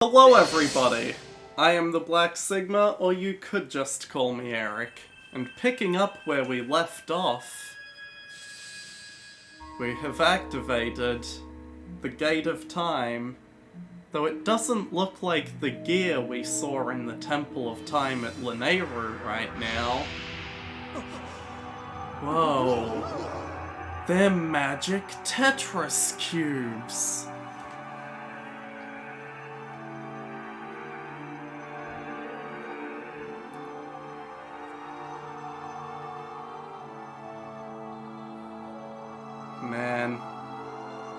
Hello everybody! I am the Black Sigma, or you could just call me Eric. And picking up where we left off, we have activated the Gate of Time, though it doesn't look like the gear we saw in the Temple of Time at Lanayru right now. Whoa. They're magic Tetris cubes! Man,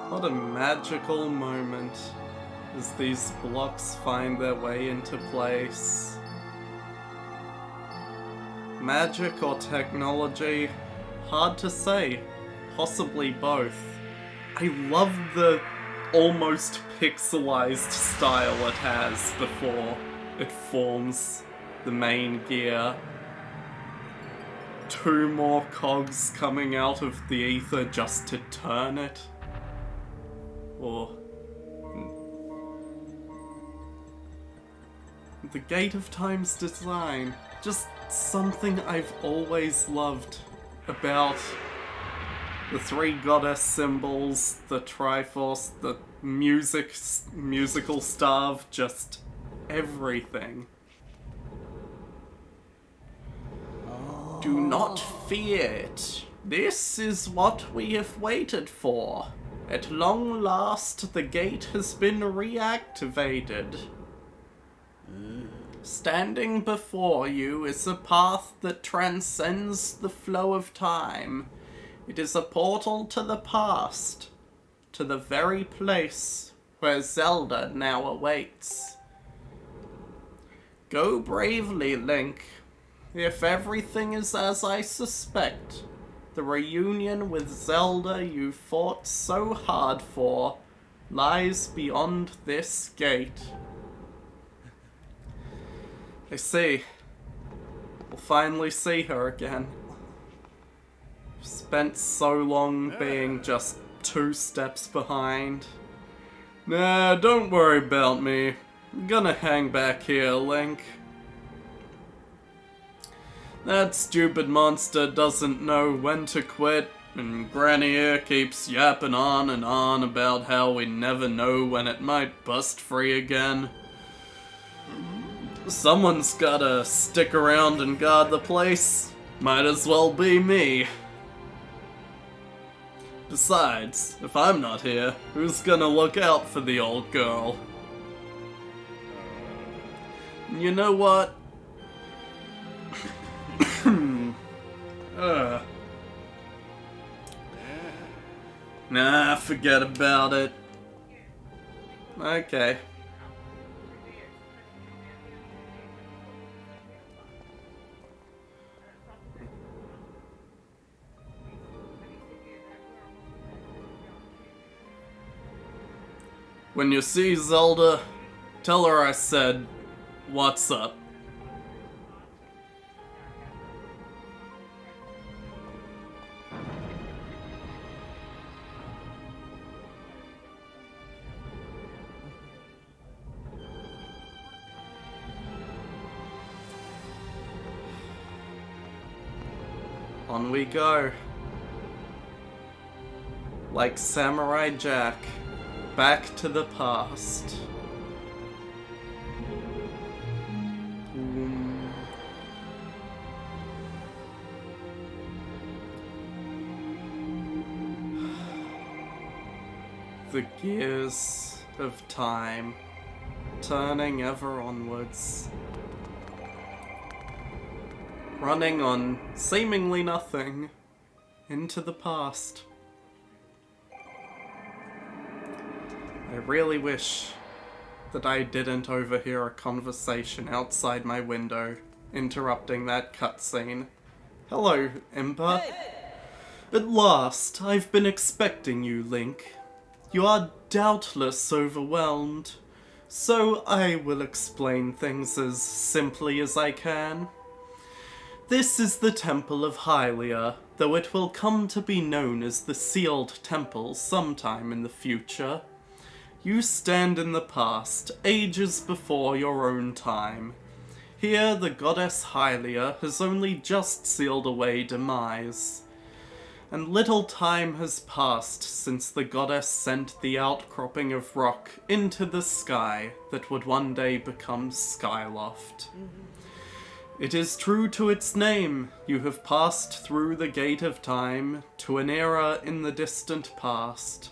what a magical moment as these blocks find their way into place. Magic or technology? Hard to say. Possibly both. I love the almost pixelized style it has before it forms the main gear. Two more cogs coming out of the ether just to turn it. Or... the Gate of Time's design. Just something I've always loved about the three goddess symbols, the Triforce, the musical staff, just everything. Do not fear it. This is what we have waited for. At long last, the gate has been reactivated. Standing before you is a path that transcends the flow of time. It is a portal to the past, to the very place where Zelda now awaits. Go bravely, Link. If everything is as I suspect, the reunion with Zelda you fought so hard for lies beyond this gate. I see. We'll finally see her again. Spent so long being just 2 steps behind. Nah, don't worry about me. I'm gonna hang back here, Link. That stupid monster doesn't know when to quit, and Granny here keeps yapping on and on about how we never know when it might bust free again. Someone's gotta stick around and guard the place. Might as well be me. Besides, if I'm not here, who's gonna look out for the old girl? You know what? Nah, forget about it. Okay. When you see Zelda, tell her I said, "What's up?" On we go. Like Samurai Jack, back to the past. The gears of time, turning ever onwards. Running on seemingly nothing into the past. I really wish that I didn't overhear a conversation outside my window, interrupting that cutscene. Hello, Impa. At last, I've been expecting you, Link. You are doubtless overwhelmed, so I will explain things as simply as I can. This is the Temple of Hylia, though it will come to be known as the Sealed Temple sometime in the future. You stand in the past, ages before your own time. Here the goddess Hylia has only just sealed away demise. And little time has passed since the goddess sent the outcropping of rock into the sky that would one day become Skyloft. It is true to its name, you have passed through the gate of time to an era in the distant past.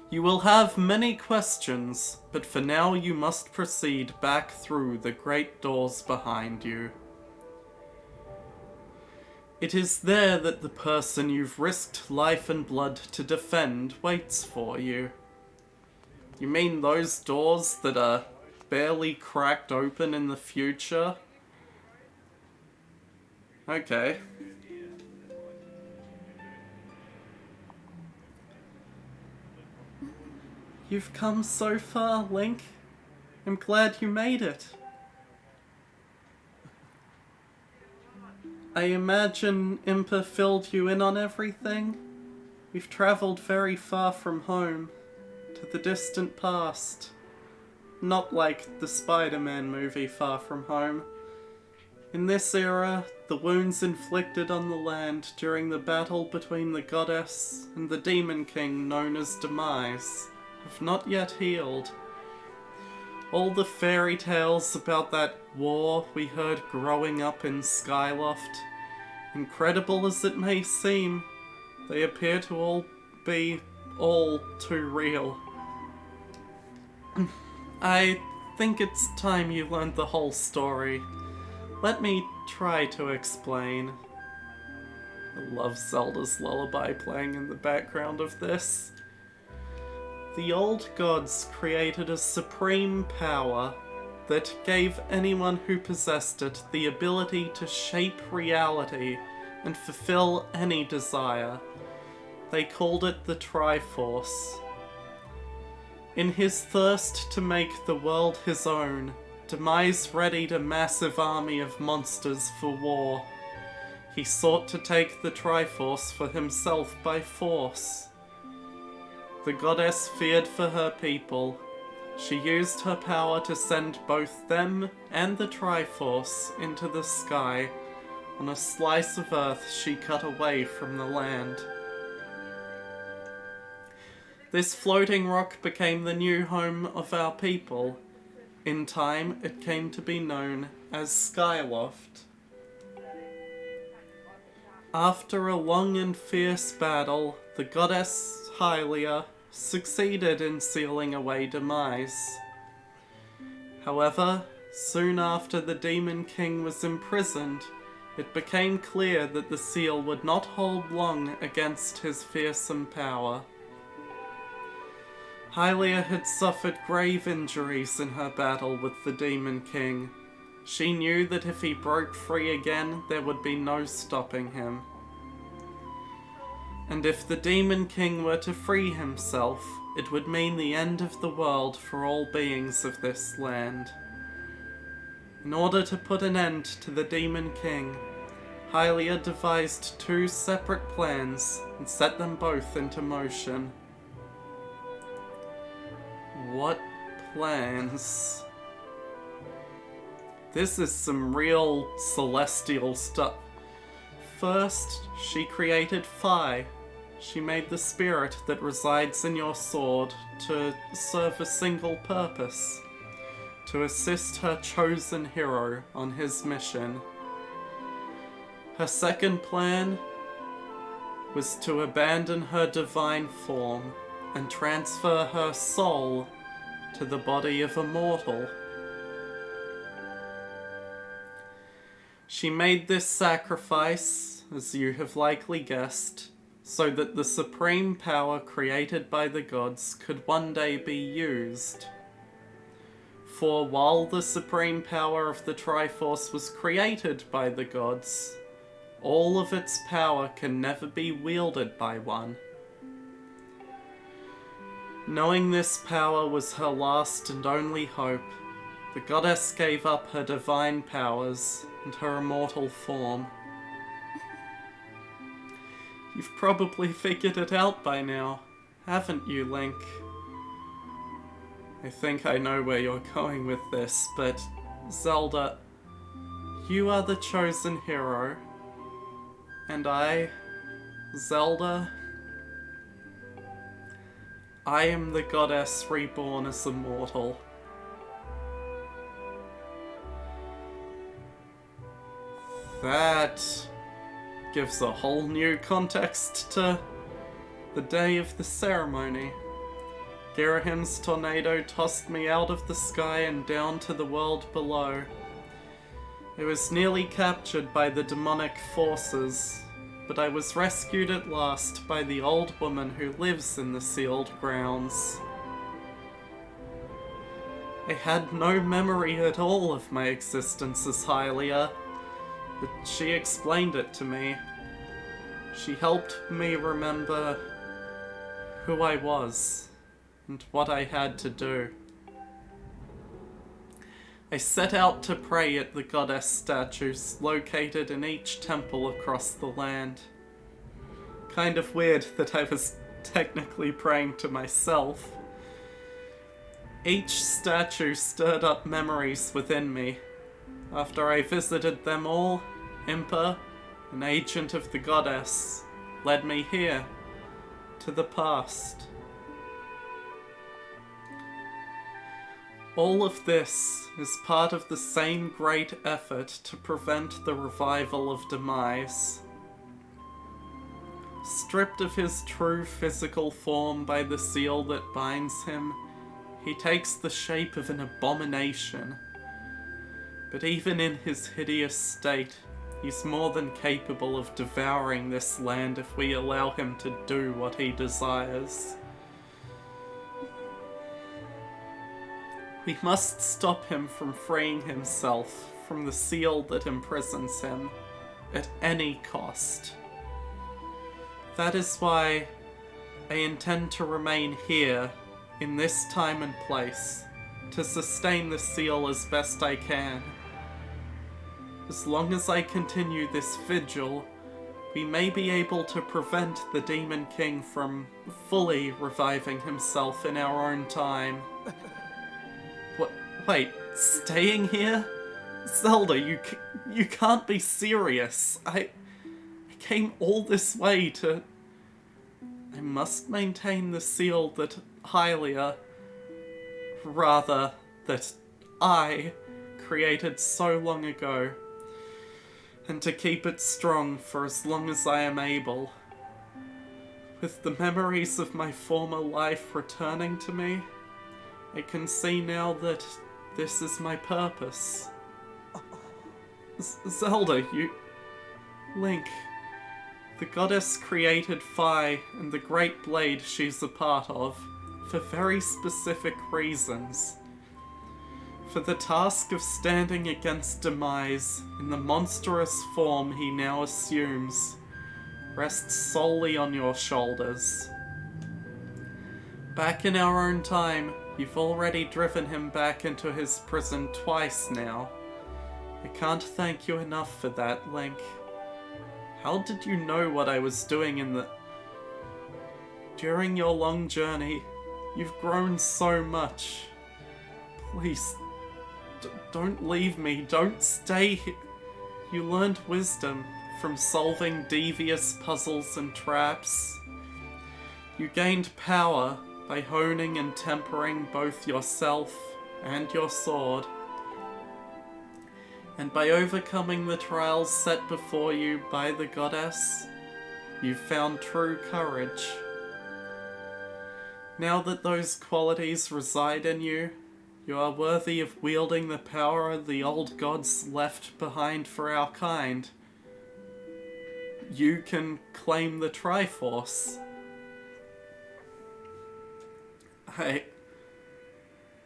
You will have many questions, but for now you must proceed back through the great doors behind you. It is there that the person you've risked life and blood to defend waits for you. You mean those doors that are barely cracked open in the future? Okay. You've come so far, Link. I'm glad you made it. I imagine Impa filled you in on everything. We've travelled very far from home, to the distant past. Not like the Spider-Man movie Far From Home. In this era, the wounds inflicted on the land during the battle between the goddess and the Demon King known as Demise have not yet healed. All the fairy tales about that war we heard growing up in Skyloft, incredible as it may seem, they appear to be all too real. I think it's time you learned the whole story. Let me try to explain. I love Zelda's lullaby playing in the background of this. The old gods created a supreme power that gave anyone who possessed it the ability to shape reality and fulfill any desire. They called it the Triforce. In his thirst to make the world his own, Demise readied a massive army of monsters for war. He sought to take the Triforce for himself by force. The goddess feared for her people. She used her power to send both them and the Triforce into the sky on a slice of earth she cut away from the land. This floating rock became the new home of our people. In time, it came to be known as Skyloft. After a long and fierce battle, the goddess Hylia succeeded in sealing away Demise. However, soon after the Demon King was imprisoned, it became clear that the seal would not hold long against his fearsome power. Hylia had suffered grave injuries in her battle with the Demon King. She knew that if he broke free again, there would be no stopping him. And if the Demon King were to free himself, it would mean the end of the world for all beings of this land. In order to put an end to the Demon King, Hylia devised two separate plans and set them both into motion. What plans? This is some real celestial stuff. First, she created Phi. She made the spirit that resides in your sword to serve a single purpose: to assist her chosen hero on his mission. Her second plan was to abandon her divine form and transfer her soul to the body of a mortal. She made this sacrifice, as you have likely guessed, so that the supreme power created by the gods could one day be used. For while the supreme power of the Triforce was created by the gods, all of its power can never be wielded by one. Knowing this power was her last and only hope, the goddess gave up her divine powers and her immortal form. You've probably figured it out by now, haven't you, Link? I think I know where you're going with this, but Zelda, you are the chosen hero. And I, Zelda, I am the goddess reborn as a mortal. That gives a whole new context to the day of the ceremony. Girahim's tornado tossed me out of the sky and down to the world below. I was nearly captured by the demonic forces, but I was rescued at last by the old woman who lives in the sealed grounds. I had no memory at all of my existence as Hylia, but she explained it to me. She helped me remember who I was and what I had to do. I set out to pray at the goddess statues located in each temple across the land. Kind of weird that I was technically praying to myself. Each statue stirred up memories within me. After I visited them all, Impa, an agent of the goddess, led me here, to the past. All of this is part of the same great effort to prevent the revival of Demise. Stripped of his true physical form by the seal that binds him, he takes the shape of an abomination. But even in his hideous state, he's more than capable of devouring this land if we allow him to do what he desires. We must stop him from freeing himself from the seal that imprisons him, at any cost. That is why I intend to remain here, in this time and place, to sustain the seal as best I can. As long as I continue this vigil, we may be able to prevent the Demon King from fully reviving himself in our own time. Wait, staying here? Zelda, you can't be serious. I came all this way to... I must maintain the seal that Hylia, rather, that I created so long ago, and to keep it strong for as long as I am able. With the memories of my former life returning to me, I can see now that this is my purpose. Zelda, Link, the goddess created Phi and the great blade she's a part of for very specific reasons. For the task of standing against Demise in the monstrous form he now assumes rests solely on your shoulders. Back in our own time, you've already driven him back into his prison twice now. I can't thank you enough for that, Link. How did you know what I was doing During your long journey, you've grown so much. Please, don't leave me, don't stay here. You learned wisdom from solving devious puzzles and traps. You gained power by honing and tempering both yourself and your sword. And by overcoming the trials set before you by the goddess, you've found true courage. Now that those qualities reside in you, you are worthy of wielding the power the old gods left behind for our kind. You can claim the Triforce. I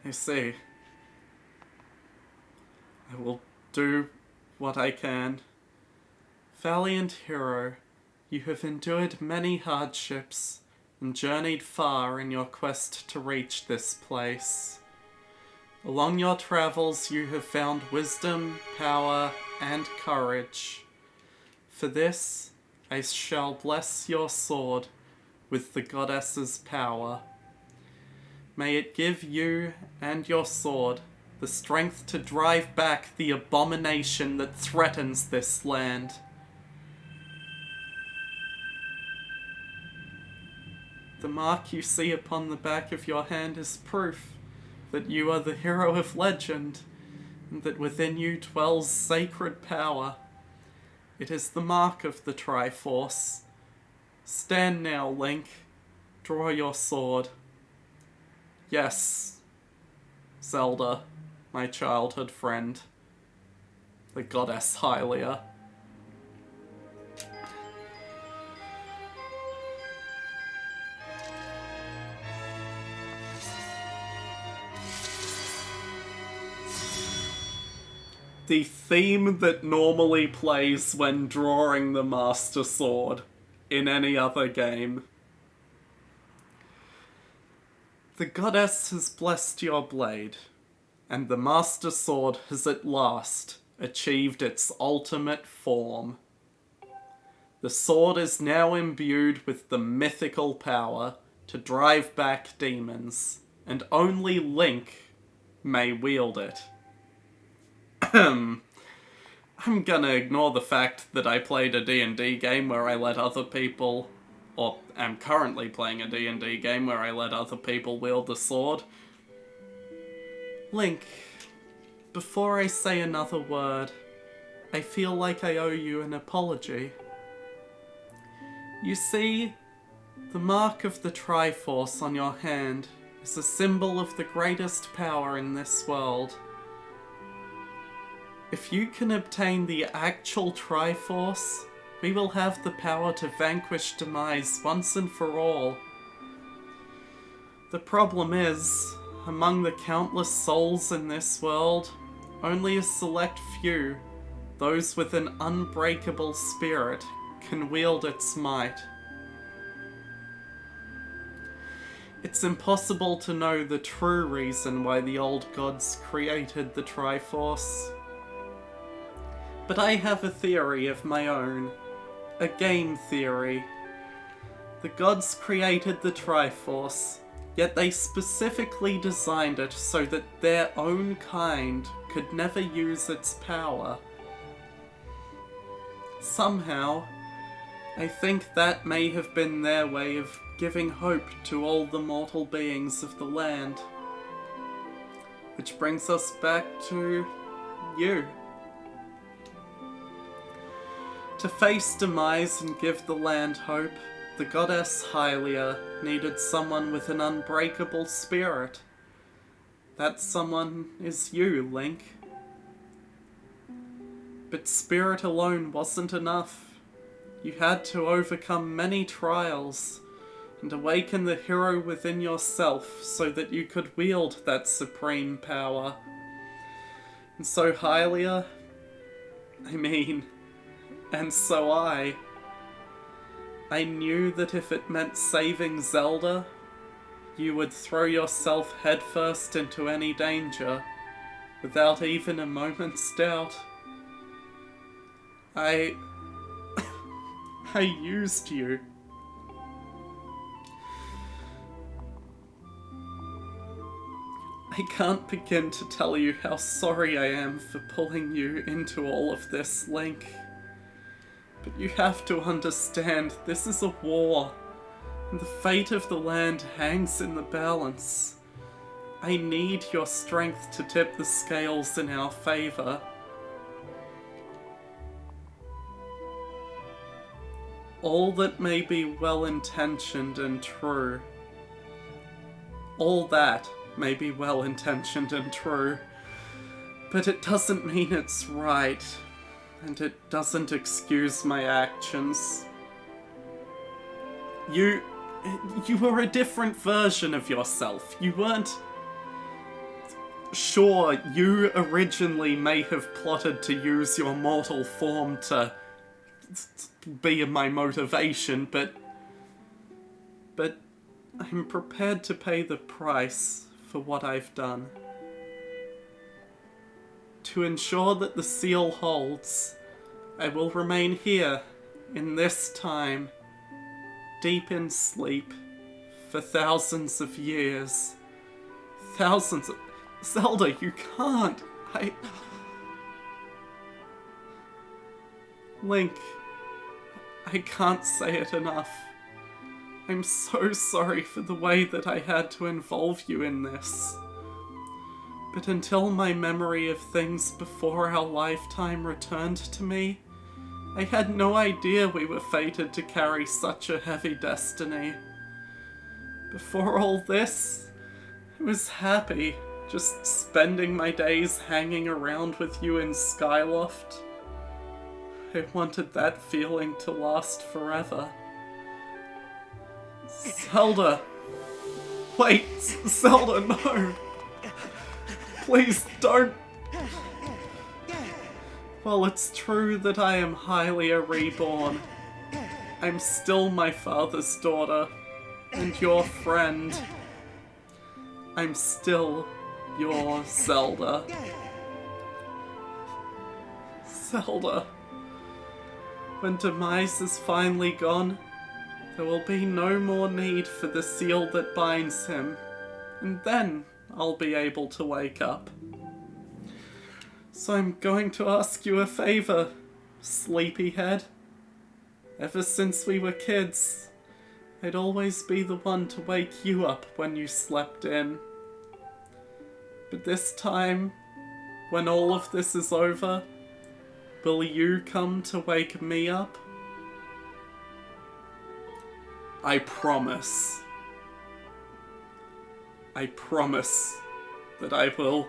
see. I will do what I can. Valiant hero, you have endured many hardships and journeyed far in your quest to reach this place. Along your travels you have found wisdom, power, and courage. For this, I shall bless your sword with the goddess's power. May it give you and your sword the strength to drive back the abomination that threatens this land. The mark you see upon the back of your hand is proof that you are the hero of legend, and that within you dwells sacred power. It is the mark of the Triforce. Stand now, Link. Draw your sword. Yes, Zelda, my childhood friend, the goddess Hylia. The theme that normally plays when drawing the Master Sword in any other game. The goddess has blessed your blade, and the Master Sword has at last achieved its ultimate form. The sword is now imbued with the mythical power to drive back demons, and only Link may wield it. I'm gonna ignore the fact that I played a D&D game where I let other people, or am currently playing a D&D game where I let other people wield the sword. Link, before I say another word, I feel like I owe you an apology. You see, the mark of the Triforce on your hand is a symbol of the greatest power in this world. If you can obtain the actual Triforce, we will have the power to vanquish demise once and for all. The problem is, among the countless souls in this world, only a select few, those with an unbreakable spirit, can wield its might. It's impossible to know the true reason why the old gods created the Triforce. But I have a theory of my own. A game theory. The gods created the Triforce, yet they specifically designed it so that their own kind could never use its power. Somehow, I think that may have been their way of giving hope to all the mortal beings of the land. Which brings us back to you. To face demise and give the land hope, the goddess Hylia needed someone with an unbreakable spirit. That someone is you, Link. But spirit alone wasn't enough. You had to overcome many trials and awaken the hero within yourself so that you could wield that supreme power. And so Hylia, and so I knew that if it meant saving Zelda, you would throw yourself headfirst into any danger, without even a moment's doubt. I used you. I can't begin to tell you how sorry I am for pulling you into all of this, Link. But you have to understand, this is a war, and the fate of the land hangs in the balance. I need your strength to tip the scales in our favor. All that may be well-intentioned and true, all that may be well-intentioned and true, but it doesn't mean it's right. And it doesn't excuse my actions. You were a different version of yourself. You weren't... Sure, you originally may have plotted to use your mortal form to be my motivation, but I'm prepared to pay the price for what I've done. To ensure that the seal holds, I will remain here, in this time, deep in sleep, for thousands of years, thousands of... Zelda, you can't. Link, I can't say it enough. I'm so sorry for the way that I had to involve you in this. But until my memory of things before our lifetime returned to me, I had no idea we were fated to carry such a heavy destiny. Before all this, I was happy, just spending my days hanging around with you in Skyloft. I wanted that feeling to last forever. Zelda! Wait, Zelda, no! Please don't! While it's true that I am Hylia reborn, I'm still my father's daughter, and your friend. I'm still your Zelda. Zelda. When Demise is finally gone, there will be no more need for the seal that binds him, and then I'll be able to wake up. So I'm going to ask you a favor, sleepyhead. Ever since we were kids, I'd always be the one to wake you up when you slept in. But this time, when all of this is over, will you come to wake me up? I promise. I promise that I will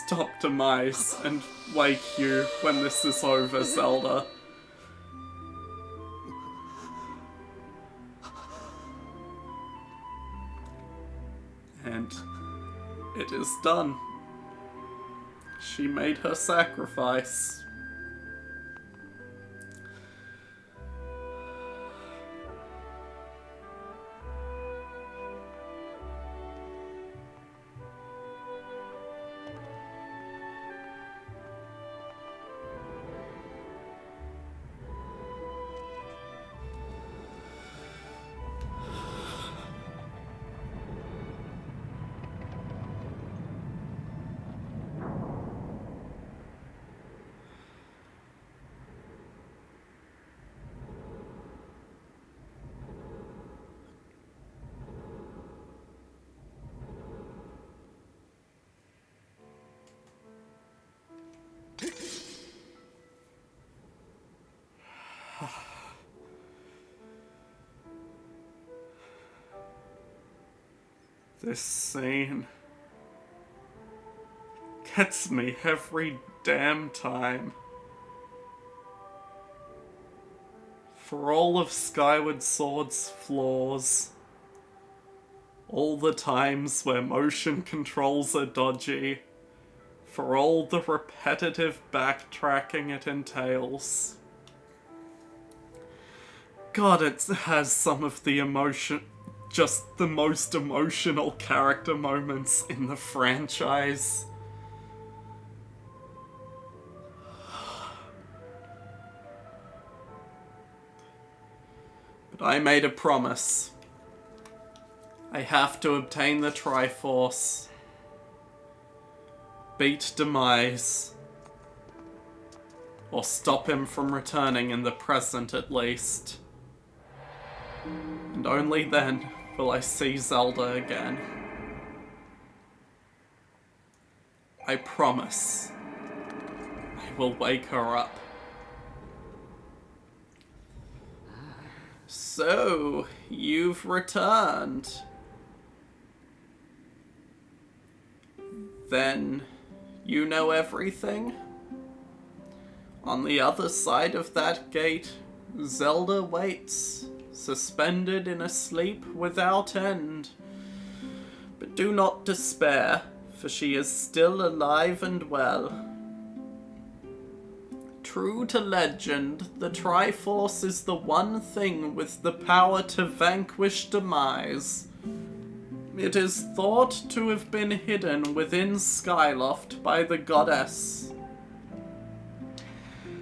stop Demise and wake you when this is over, Zelda. And it is done. She made her sacrifice. This scene gets me every damn time. For all of Skyward Sword's flaws, all the times where motion controls are dodgy, for all the repetitive backtracking it entails. God, it has some of the just the most emotional character moments in the franchise. But I made a promise. I have to obtain the Triforce. Beat Demise. Or stop him from returning in the present at least. And only then will I see Zelda again. I promise. I will wake her up. So, you've returned. Then, you know everything? On the other side of that gate, Zelda waits, suspended in a sleep without end. But do not despair, for she is still alive and well. True to legend, the Triforce is the one thing with the power to vanquish Demise. It is thought to have been hidden within Skyloft by the goddess.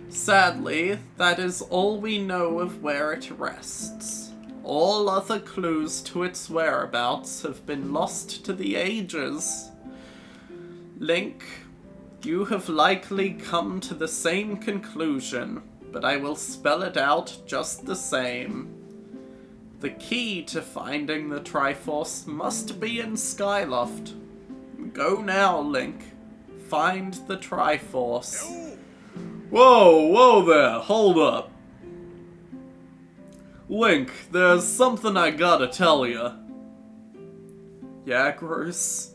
Sadly, that is all we know of where it rests. All other clues to its whereabouts have been lost to the ages. Link, you have likely come to the same conclusion, but I will spell it out just the same. The key to finding the Triforce must be in Skyloft. Go now, Link. Find the Triforce. Whoa there, hold up. Link, there's something I gotta tell ya. Yeah, Bruce?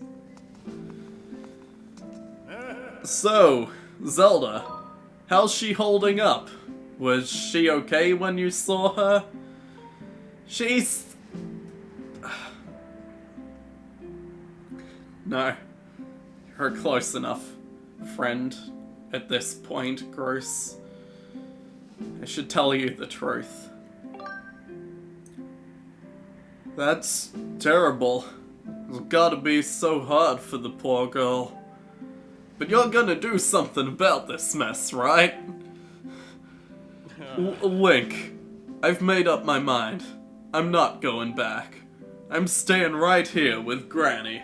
So, Zelda, how's she holding up? Was she okay when you saw her? She's... No. You're close enough, friend, at this point, Gross. I should tell you the truth. That's terrible. It's gotta be so hard for the poor girl. But you're gonna do something about this mess, right? Link, I've made up my mind. I'm not going back. I'm staying right here with Granny.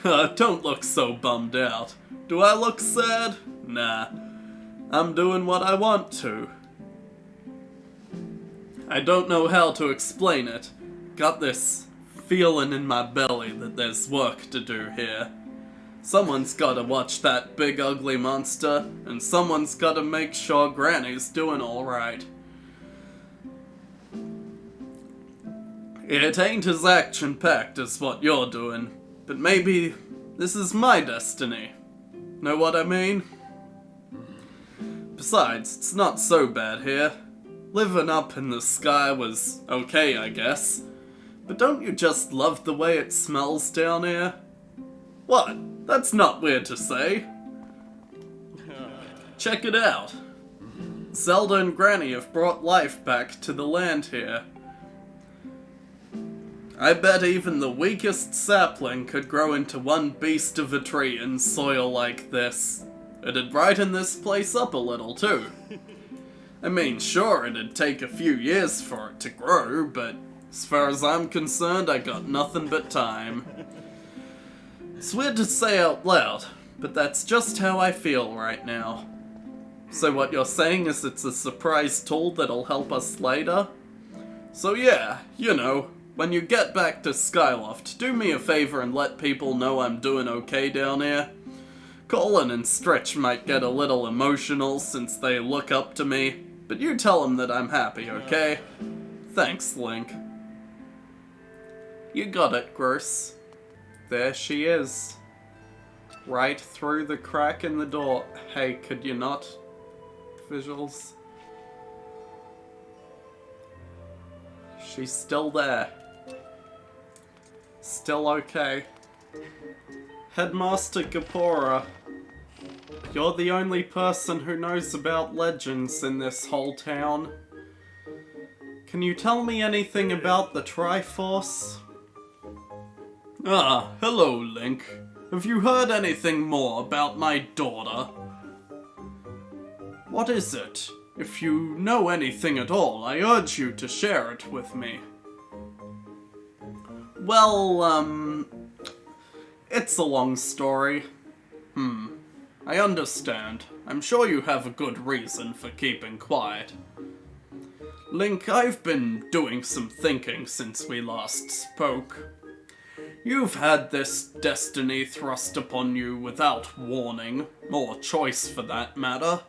Don't look so bummed out. Do I look sad? Nah. I'm doing what I want to. I don't know how to explain it. Got this feeling in my belly that there's work to do here. Someone's gotta watch that big ugly monster, and someone's gotta make sure Granny's doing alright. It ain't as action-packed as what you're doing, but maybe this is my destiny. Know what I mean? Besides, it's not so bad here. Living up in the sky was okay, I guess. But don't you just love the way it smells down here? What? That's not weird to say. Check it out. Zelda and Granny have brought life back to the land here. I bet even the weakest sapling could grow into one beast of a tree in soil like this. It'd brighten this place up a little, too. I mean, sure, it'd take a few years for it to grow, but as far as I'm concerned, I got nothing but time. It's weird to say out loud, but that's just how I feel right now. So what you're saying is it's a surprise tool that'll help us later? So yeah, you know, when you get back to Skyloft, do me a favor and let people know I'm doing okay down here. Colin and Stretch might get a little emotional since they look up to me, but you tell them that I'm happy, okay? Thanks, Link. You got it, Gross. There she is. Right through the crack in the door. Hey, could you not? Visuals. She's still there. Still okay. Headmaster Gapora. You're the only person who knows about legends in this whole town. Can you tell me anything about the Triforce? Ah, hello, Link. Have you heard anything more about my daughter? What is it? If you know anything at all, I urge you to share it with me. Well, it's a long story. I understand. I'm sure you have a good reason for keeping quiet. Link, I've been doing some thinking since we last spoke. You've had this destiny thrust upon you without warning, or choice for that matter,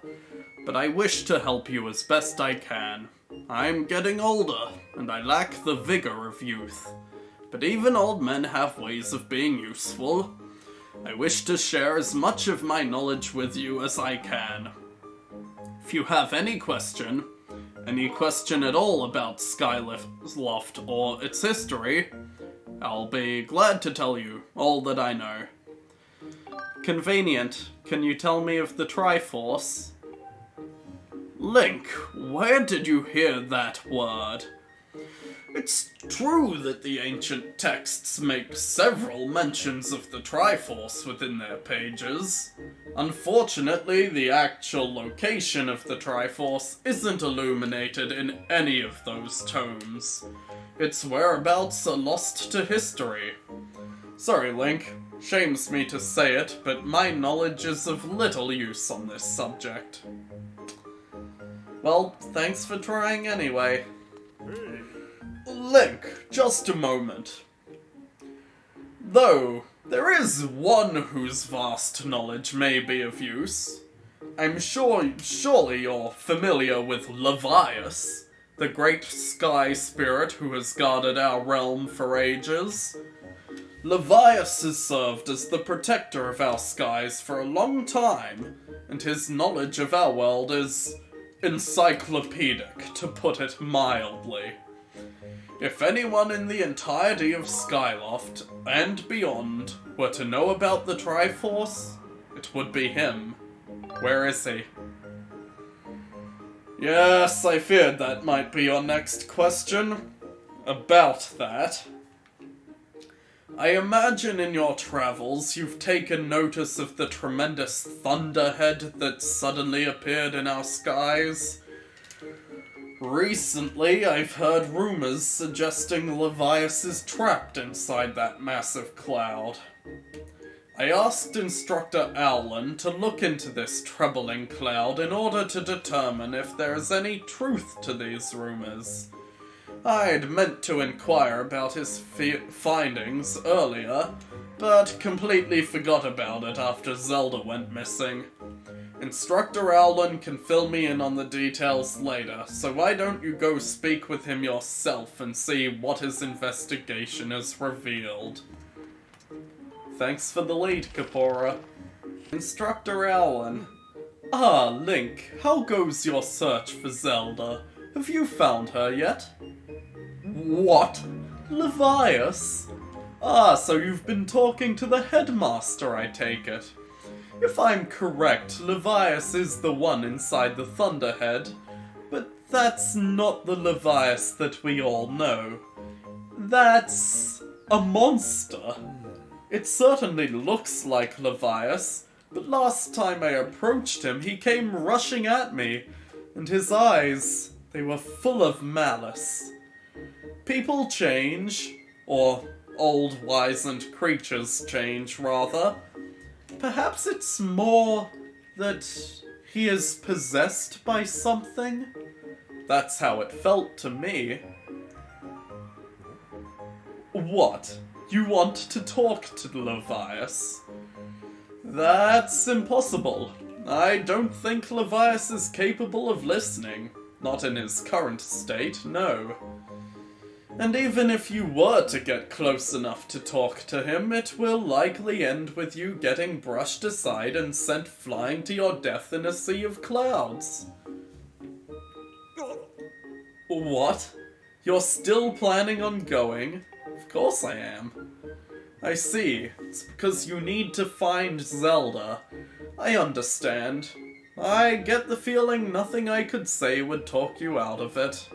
but I wish to help you as best I can. I'm getting older, and I lack the vigor of youth, but even old men have ways of being useful. I wish to share as much of my knowledge with you as I can. If you have any question at all about Skyloft or its history, I'll be glad to tell you all that I know. Convenient. Can you tell me of the Triforce? Link, where did you hear that word? It's true that the ancient texts make several mentions of the Triforce within their pages. Unfortunately, the actual location of the Triforce isn't illuminated in any of those tomes. Its whereabouts are lost to history. Sorry, Link. Shames me to say it, but my knowledge is of little use on this subject. Well, thanks for trying anyway. Link, just a moment. Though, there is one whose vast knowledge may be of use. I'm surely you're familiar with Levias, the great sky spirit who has guarded our realm for ages. Levias has served as the protector of our skies for a long time, and his knowledge of our world is encyclopedic, to put it mildly. If anyone in the entirety of Skyloft, and beyond, were to know about the Triforce, it would be him. Where is he? Yes, I feared that might be your next question. About that. I imagine in your travels you've taken notice of the tremendous thunderhead that suddenly appeared in our skies. Recently, I've heard rumors suggesting Levias is trapped inside that massive cloud. I asked Instructor Owlin to look into this troubling cloud in order to determine if there is any truth to these rumors. I'd meant to inquire about his findings earlier, but completely forgot about it after Zelda went missing. Instructor Owlin can fill me in on the details later, so why don't you go speak with him yourself and see what his investigation has revealed. Thanks for the lead, Kapora. Instructor Owlin. Ah, Link, how goes your search for Zelda? Have you found her yet? What? Levias? Ah, so you've been talking to the headmaster, I take it. If I'm correct, Levias is the one inside the Thunderhead, but that's not the Levias that we all know. That's a monster. It certainly looks like Levias, but last time I approached him, he came rushing at me, and his eyes, they were full of malice. People change, or old wizened creatures change, rather. Perhaps it's more that he is possessed by something? That's how it felt to me. What? You want to talk to Levias? That's impossible. I don't think Levias is capable of listening. Not in his current state, no. And even if you were to get close enough to talk to him, it will likely end with you getting brushed aside and sent flying to your death in a sea of clouds. What? You're still planning on going? Of course I am. I see. It's because you need to find Zelda. I understand. I get the feeling nothing I could say would talk you out of it.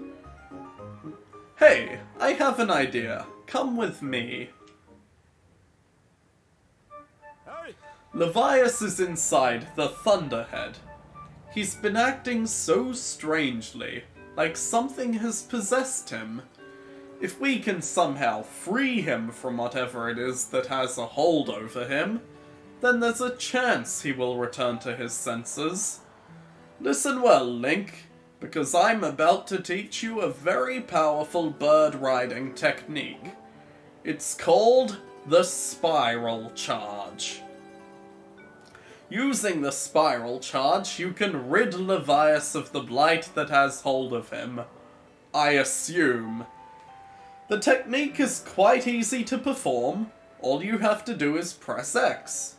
Hey, I have an idea. Come with me. Levias is inside the Thunderhead. He's been acting so strangely, like something has possessed him. If we can somehow free him from whatever it is that has a hold over him, then there's a chance he will return to his senses. Listen well, Link, because I'm about to teach you a very powerful bird riding technique. It's called the Spiral Charge. Using the Spiral Charge, you can rid Levias of the blight that has hold of him. I assume. The technique is quite easy to perform. All you have to do is press X.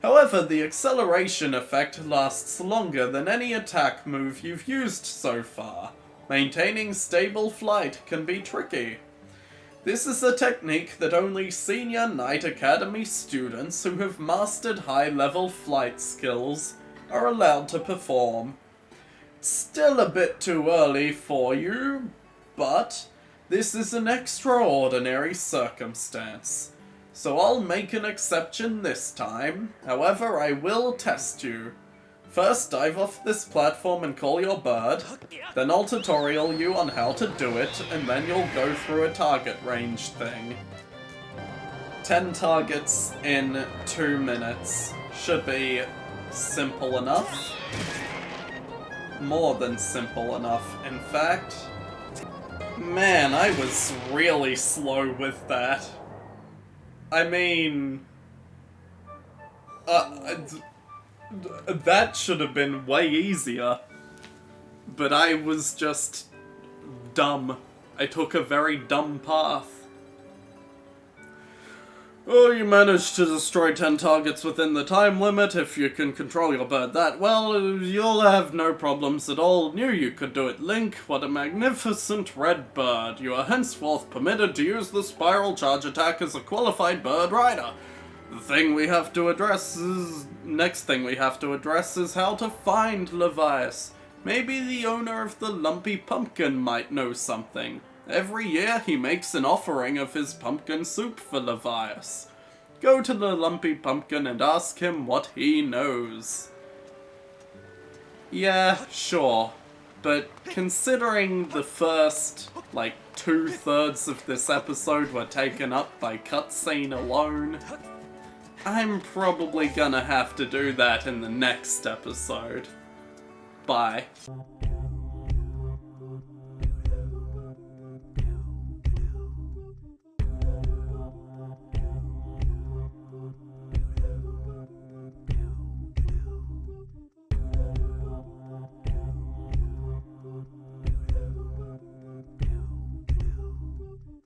However, the acceleration effect lasts longer than any attack move you've used so far. Maintaining stable flight can be tricky. This is a technique that only Senior Knight Academy students who have mastered high-level flight skills are allowed to perform. It's still a bit too early for you, but This is an extraordinary circumstance, so I'll make an exception this time. However, I will test you. First, dive off this platform and call your bird, then I'll tutorial you on how to do it, and then you'll go through a target range thing. 10 targets in 2 minutes. Should be simple enough. More than simple enough, in fact. Man, I was really slow with that. I mean... that should have been way easier. But I was just... dumb. I took a very dumb path. Oh, you managed to destroy 10 targets within the time limit. If you can control your bird that well, you'll have no problems at all. Knew you could do it, Link. What a magnificent red bird. You are henceforth permitted to use the spiral charge attack as a qualified bird rider. Next thing we have to address is how to find Levias. Maybe the owner of the Lumpy Pumpkin might know something. Every year he makes an offering of his pumpkin soup for Levias. Go to the Lumpy Pumpkin and ask him what he knows. Yeah, sure. But considering the first, 2/3 of this episode were taken up by cutscene alone, I'm probably gonna have to do that in the next episode. Bye.